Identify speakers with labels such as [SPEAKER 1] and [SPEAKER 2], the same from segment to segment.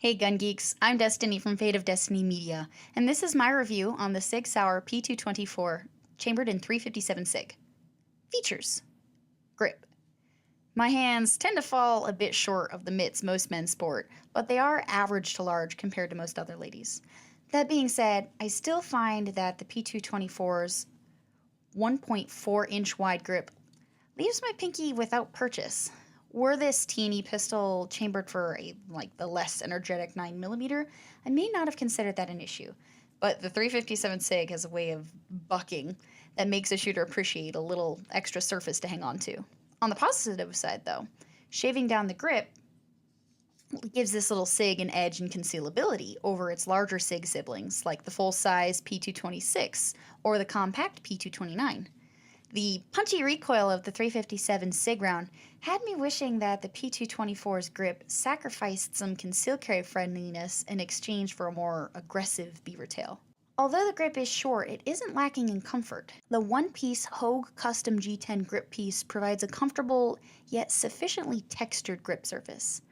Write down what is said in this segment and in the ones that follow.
[SPEAKER 1] Hey gun geeks, I'm Destinee from FateofDestinee Media, and this is my review on the SIG Sauer P224, chambered in 357 SIG. Features. Grip. My hands tend to fall a bit short of the mitts most men sport, but they are average to large compared to most other ladies. That being said, I still find that the P224's 1.4 inch wide grip leaves my pinky without purchase. Were this teeny pistol chambered for the less energetic 9mm, I may not have considered that an issue. But the 357 SIG has a way of bucking that makes a shooter appreciate a little extra surface to hang on to. On the positive side, though, shaving down the grip gives this little SIG an edge in concealability over its larger SIG siblings, like the full-size P226 or the compact P229. The punchy recoil of the 357 SIG round had me wishing that the P224's grip sacrificed some concealed carry friendliness in exchange for a more aggressive beaver tail. Although the grip is short, it isn't lacking in comfort. The one-piece Hogue Custom G10 grip piece provides a comfortable yet sufficiently textured grip surface.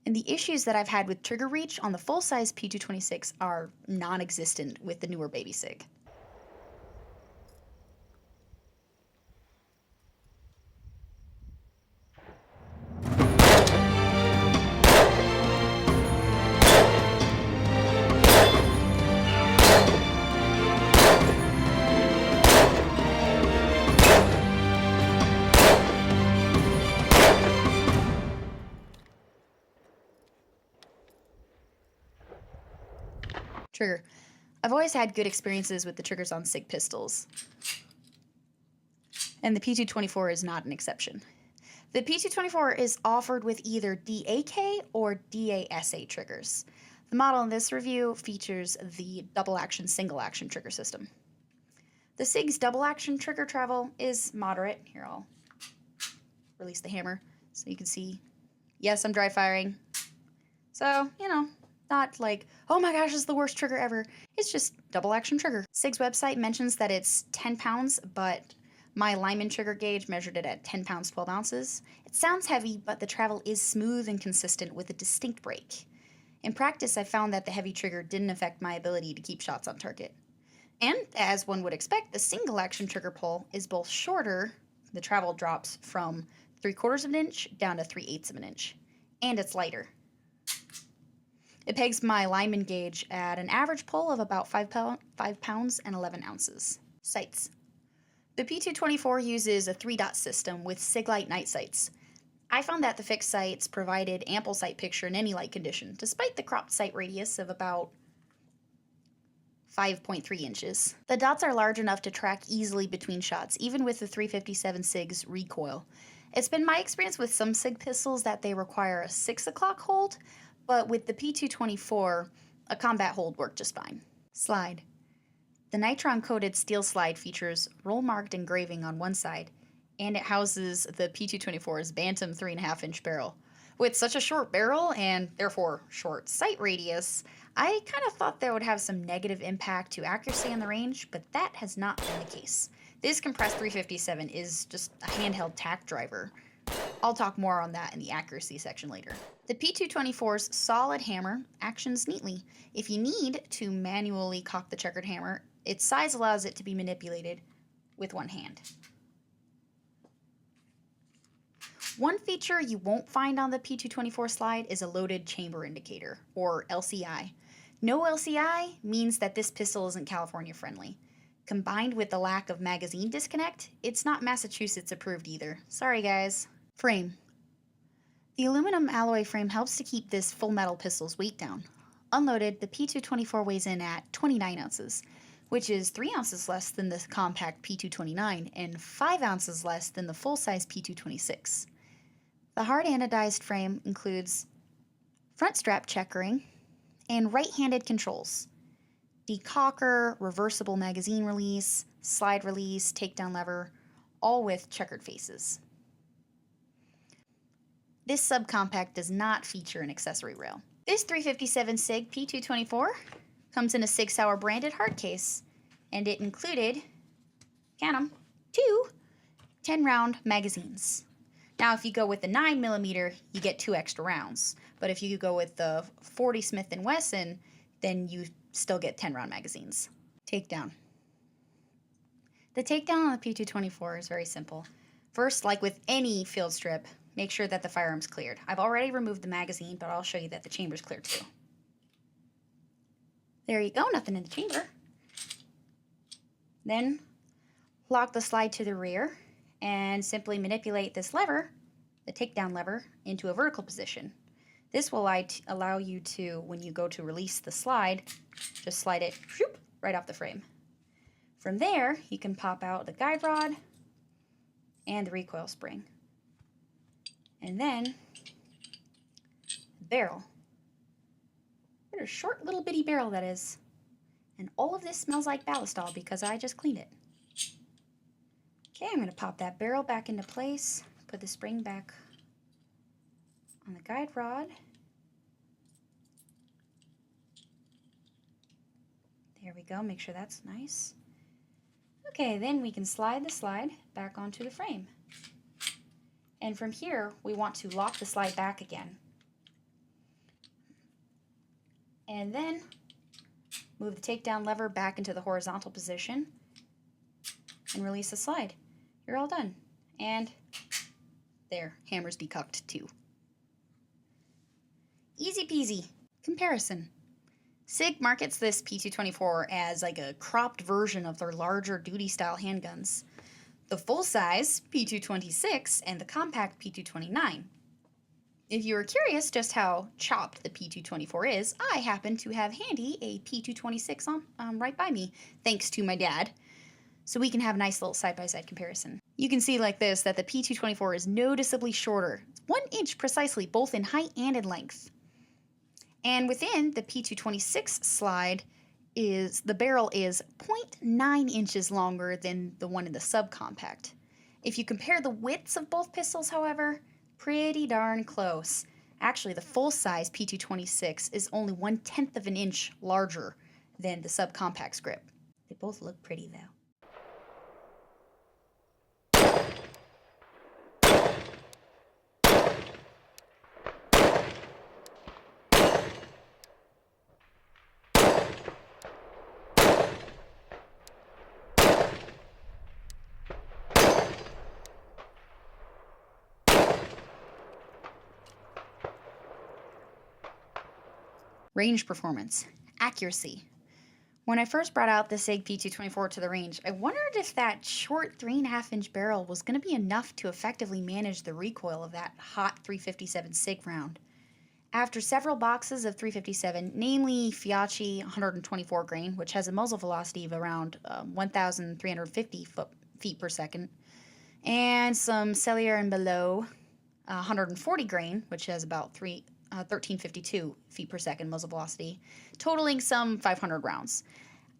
[SPEAKER 1] And the issues that I've had with trigger reach on the full-size P226 are non-existent with the newer baby SIG. Trigger. I've always had good experiences with the triggers on SIG pistols, and the P224 is not an exception. The P224 is offered with either DAK or DASA triggers. The model in this review features the double-action, single-action trigger system. The SIG's double-action trigger travel is moderate. Here, I'll release the hammer so you can see. Yes, I'm dry firing. So, not like, oh my gosh, it's the worst trigger ever. It's just double action trigger. SIG's website mentions that it's 10 pounds, but my Lyman trigger gauge measured it at 10 pounds 12 ounces. It sounds heavy, but the travel is smooth and consistent with a distinct break. In practice, I found that the heavy trigger didn't affect my ability to keep shots on target. And, as one would expect, the single action trigger pull is both shorter, the travel drops from 3/4 of an inch down to 3/8 of an inch, and it's lighter. It pegs my Lyman gauge at an average pull of about 5 pounds and 11 ounces. Sights. The P224 uses a 3-dot system with SIG Light night sights. I found that the fixed sights provided ample sight picture in any light condition, despite the cropped sight radius of about 5.3 inches. The dots are large enough to track easily between shots, even with the 357 SIG's recoil. It's been my experience with some SIG pistols that they require a 6 o'clock hold, but with the P224, a combat hold worked just fine. Slide. The nitron-coated steel slide features roll-marked engraving on one side, and it houses the P224's Bantam 3.5-inch barrel. With such a short barrel, and therefore short sight radius, I kind of thought that would have some negative impact to accuracy on the range, but that has not been the case. This compressed 357 is just a handheld tack driver. I'll talk more on that in the accuracy section later. The P224's solid hammer actions neatly. If you need to manually cock the checkered hammer, its size allows it to be manipulated with one hand. One feature you won't find on the P224 slide is a loaded chamber indicator, or LCI. No LCI means that this pistol isn't California friendly. Combined with the lack of magazine disconnect, it's not Massachusetts approved either. Sorry guys. Frame. The aluminum alloy frame helps to keep this full metal pistol's weight down. Unloaded, the P224 weighs in at 29 ounces, which is 3 ounces less than the compact P229 and 5 ounces less than the full-size P226. The hard anodized frame includes front strap checkering and right-handed controls. Decocker, reversible magazine release, slide release, takedown lever, all with checkered faces. This subcompact does not feature an accessory rail. This 357 SIG P224 comes in a SIG Sauer branded hard case, and it included, count 'em, 2 10-round magazines. Now, if you go with the 9mm, you get 2 extra rounds. But if you go with the 40 Smith & Wesson, then you still get 10-round magazines. Takedown. The takedown on the P224 is very simple. First, like with any field strip, make sure that the firearm's cleared. I've already removed the magazine, but I'll show you that the chamber's cleared too. There you go, nothing in the chamber. Then, lock the slide to the rear and simply manipulate this lever, the takedown lever, into a vertical position. This will allow you to, when you go to release the slide, just slide it right off the frame. From there, you can pop out the guide rod and the recoil spring. And then, the barrel. What a short little bitty barrel that is. And all of this smells like ballistol because I just cleaned it. Okay, I'm going to pop that barrel back into place, put the spring back on the guide rod. There we go, make sure that's nice. Okay, then we can slide the slide back onto the frame. And from here, we want to lock the slide back again. And then move the takedown lever back into the horizontal position and release the slide. You're all done. And there, hammer's decocked too. Easy peasy. Comparison. SIG markets this P224 as like a cropped version of their larger duty style handguns. The full-size P226 and the compact P229. If you were curious just how chopped the P224 is, I happen to have handy a P226 on right by me, thanks to my dad. So we can have a nice little side-by-side comparison. You can see like this that the P224 is noticeably shorter. It's 1 inch precisely, both in height and in length. And within the P226 slide, the barrel is 0.9 inches longer than the one in the subcompact. If you compare the widths of both pistols, however, pretty darn close. Actually, the full-size P226 is only 1/10 of an inch larger than the subcompact's grip. They both look pretty, though. Range performance. Accuracy. When I first brought out the SIG P224 to the range, I wondered if that short 3.5 inch barrel was going to be enough to effectively manage the recoil of that hot 357 SIG round. After several boxes of 357, namely Fiocchi 124 grain, which has a muzzle velocity of around 1,350 feet per second, and some Cellier and Below 140 grain, which has about 1352 feet per second muzzle velocity, totaling some 500 rounds.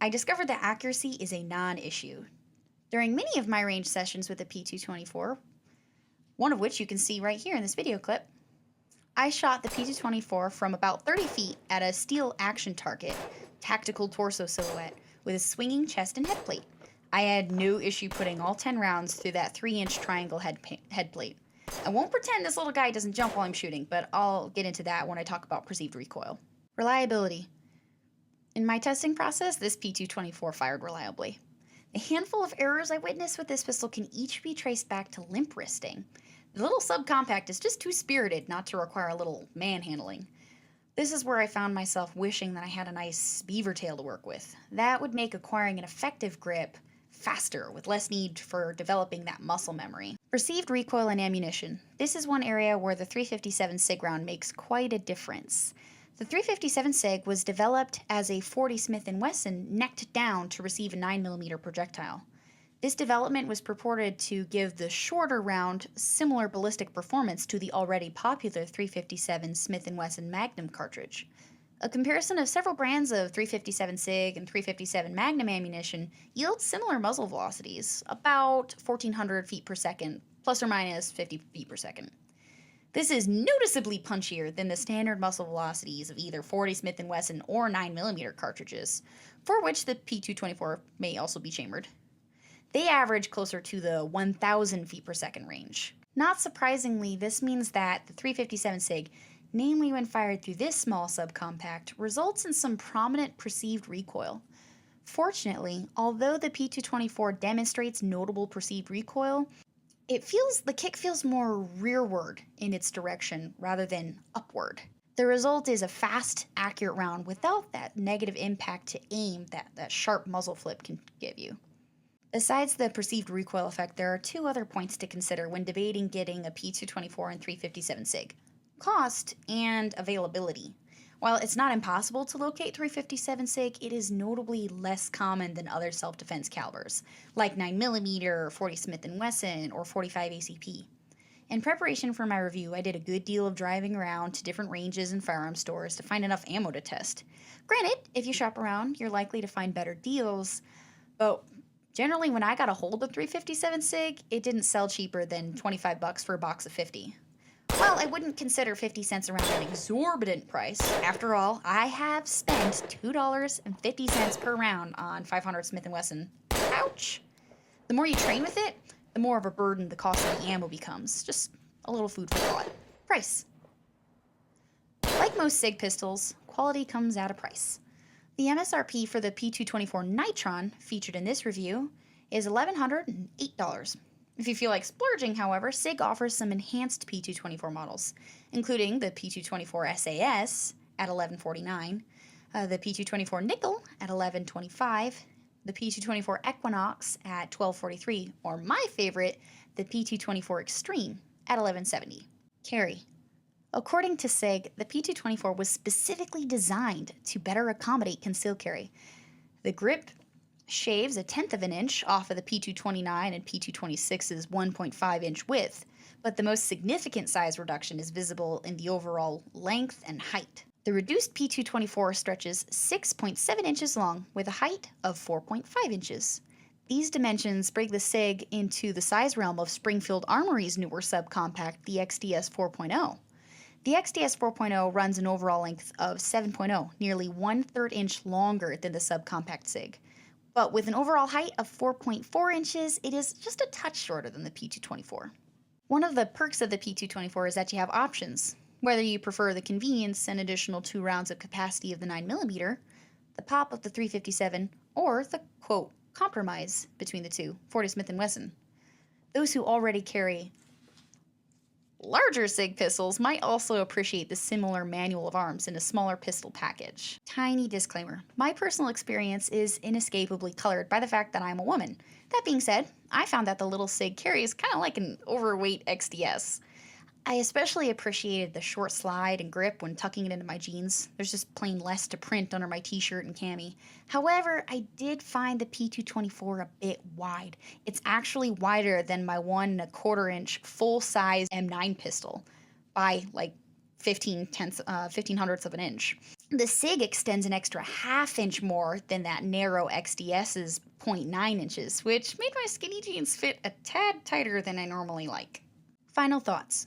[SPEAKER 1] I discovered that accuracy is a non-issue. During many of my range sessions with the P224, one of which you can see right here in this video clip, I shot the P224 from about 30 feet at a steel action target, tactical torso silhouette, with a swinging chest and head plate. I had no issue putting all 10 rounds through that 3-inch triangle head plate. I won't pretend this little guy doesn't jump while I'm shooting, but I'll get into that when I talk about perceived recoil. Reliability. In my testing process, this P224 fired reliably. The handful of errors I witnessed with this pistol can each be traced back to limp wristing. The little subcompact is just too spirited not to require a little manhandling. This is where I found myself wishing that I had a nice beaver tail to work with. That would make acquiring an effective grip faster, with less need for developing that muscle memory. Perceived recoil and ammunition. This is one area where the 357 SIG round makes quite a difference. The 357 SIG was developed as a 40 Smith & Wesson necked down to receive a 9mm projectile. This development was purported to give the shorter round similar ballistic performance to the already popular 357 Smith & Wesson Magnum cartridge. A comparison of several brands of 357 SIG and 357 Magnum ammunition yields similar muzzle velocities, about 1,400 feet per second, plus or minus 50 feet per second. This is noticeably punchier than the standard muzzle velocities of either 40 Smith & Wesson or 9mm cartridges, for which the P224 may also be chambered. They average closer to the 1,000 feet per second range. Not surprisingly, this means that the 357 SIG, namely when fired through this small subcompact, results in some prominent perceived recoil. Fortunately, although the P224 demonstrates notable perceived recoil, the kick feels more rearward in its direction rather than upward. The result is a fast, accurate round without that negative impact to aim that sharp muzzle flip can give you. Besides the perceived recoil effect, there are two other points to consider when debating getting a P224 and 357 SIG: cost and availability. While it's not impossible to locate 357 SIG, it is notably less common than other self-defense calibers, like 9mm, 40 Smith & Wesson, or 45 ACP. In preparation for my review, I did a good deal of driving around to different ranges and firearm stores to find enough ammo to test. Granted, if you shop around, you're likely to find better deals, but generally when I got a hold of 357 SIG, it didn't sell cheaper than $25 for a box of 50. Well, I wouldn't consider 50 cents around an exorbitant price. After all, I have spent $2.50 per round on 500 Smith & Wesson. Ouch! The more you train with it, the more of a burden the cost of the ammo becomes. Just a little food for thought. Price. Like most SIG pistols, quality comes at a price. The MSRP for the P224 Nitron, featured in this review, is $1,108. If you feel like splurging, however, SIG offers some enhanced P224 models, including the P224 SAS at $1,149, the P224 Nickel at $1,125, the P224 Equinox at $1,243, or my favorite, the P224 Extreme at $1,170. Carry. According to SIG, the P224 was specifically designed to better accommodate concealed carry. The grip shaves 1/10 of an inch off of the P229 and P226's 1.5 inch width, but the most significant size reduction is visible in the overall length and height. The reduced P224 stretches 6.7 inches long with a height of 4.5 inches. These dimensions bring the SIG into the size realm of Springfield Armory's newer subcompact, the XDS 4.0. The XDS 4.0 runs an overall length of 7.0, nearly 1/3 inch longer than the subcompact SIG. But with an overall height of 4.4 inches, it is just a touch shorter than the P224. One of the perks of the P224 is that you have options. Whether you prefer the convenience and additional 2 rounds of capacity of the 9mm, the pop of the 357, or the, quote, compromise between the two, 40 Smith & Wesson. Those who already carry larger SIG pistols might also appreciate the similar manual of arms in a smaller pistol package. Tiny disclaimer: my personal experience is inescapably colored by the fact that I'm a woman. That being said, I found that the little SIG carries kind of like an overweight XDS. I especially appreciated the short slide and grip when tucking it into my jeans. There's just plain less to print under my t-shirt and cami. However, I did find the P224 a bit wide. It's actually wider than my 1 1/4 inch full-size M9 pistol by like 15 hundredths of an inch. The SIG extends an extra 1/2 inch more than that narrow XDS's 0.9 inches, which made my skinny jeans fit a tad tighter than I normally like. Final thoughts.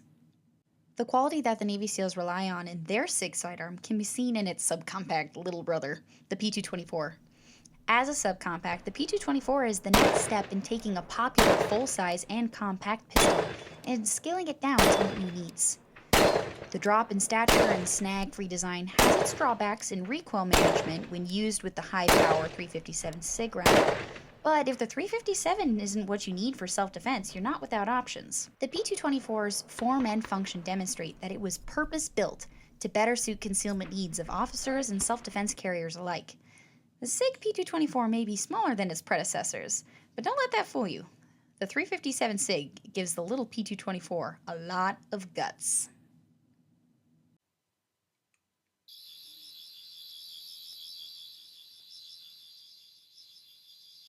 [SPEAKER 1] The quality that the Navy SEALs rely on in their SIG sidearm can be seen in its subcompact little brother, the P224. As a subcompact, the P224 is the next step in taking a popular full-size and compact pistol and scaling it down to meet new needs. The drop in stature and snag-free design has its drawbacks in recoil management when used with the high-power 357 SIG round. But if the 357 isn't what you need for self-defense, you're not without options. The P224's form and function demonstrate that it was purpose-built to better suit concealment needs of officers and self-defense carriers alike. The SIG P224 may be smaller than its predecessors, but don't let that fool you. The 357 SIG gives the little P224 a lot of guts.